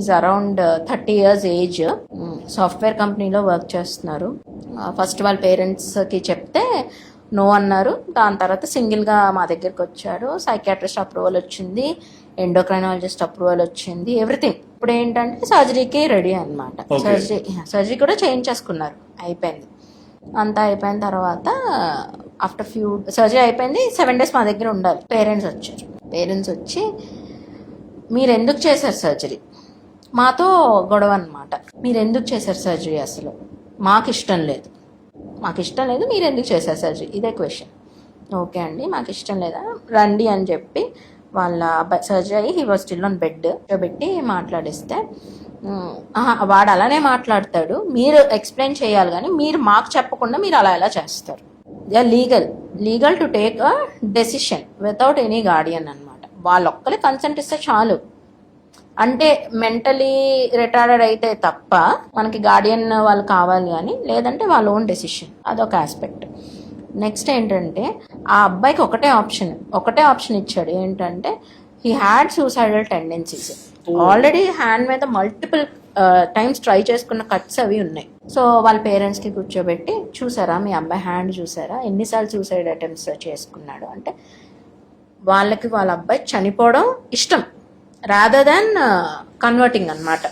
Is around 30 years age. Software కంపెనీలో work చేస్తున్నారు. First వాళ్ళ పేరెంట్స్కి చెప్తే నో అన్నారు. దాని తర్వాత సింగిల్గా మా దగ్గరికి వచ్చాడు. సైకాట్రిస్ట్ అప్రూవల్ వచ్చింది, ఎండోక్రైనాలజిస్ట్ అప్రూవల్ వచ్చింది, ఎవ్రీథింగ్. ఇప్పుడు ఏంటంటే సర్జరీకి రెడీ అనమాట. సర్జరీ కూడా చేయించేసుకున్నారు, అయిపోయింది. అంతా అయిపోయిన తర్వాత ఆఫ్టర్ సర్జరీ అయిపోయింది, 7 days మా దగ్గర ఉండాలి. పేరెంట్స్ వచ్చి మీరు ఎందుకు చేశారు సర్జరీ, మాతో గొడవ అనమాట. మీరు ఎందుకు చేశారు సర్జరీ, అసలు మాకు ఇష్టం లేదు, మీరు ఎందుకు చేశారు సర్జరీ, ఇదే క్వశ్చన్. ఓకే అండి, మాకు ఇష్టం లేదా, రండి అని చెప్పి వాళ్ళ అబ్బాయి సర్జరీ అయ్యి he was still on bed పెట్టి మాట్లాడిస్తే వాడు అలానే మాట్లాడతాడు, మీరు ఎక్స్ప్లెయిన్ చేయాలి కానీ మీరు మాకు చెప్పకుండా మీరు అలా ఎలా చేస్తారు. They are legal to take a decision without any guardian అనమాట. వాళ్ళొక్కరే కన్సెంట్ ఇస్తే చాలు. అంటే మెంటలీ రిటార్డెడ్ అయితే తప్ప మనకి గార్డియన్ వాళ్ళు కావాలి కానీ, లేదంటే వాళ్ళ ఓన్ డెసిషన్. అదొక ఆస్పెక్ట్. నెక్స్ట్ ఏంటంటే ఆ అబ్బాయికి ఒకటే ఆప్షన్ ఇచ్చాడు. ఏంటంటే he had suicidal tendencies. Already hand మీద మల్టిపుల్ టైమ్స్ ట్రై చేసుకున్న కట్స్ అవి ఉన్నాయి. సో వాళ్ళ పేరెంట్స్కి కూర్చోబెట్టి, చూసారా మీ అబ్బాయి హ్యాండ్ చూసారా, ఎన్నిసార్లు సూసైడ్ అటెంప్ట్స్ చేసుకున్నాడు అంటే, వాళ్ళ అబ్బాయి చనిపోవడం ఇష్టం రాదర్ దాన్ కన్వర్టింగ్ అనమాట.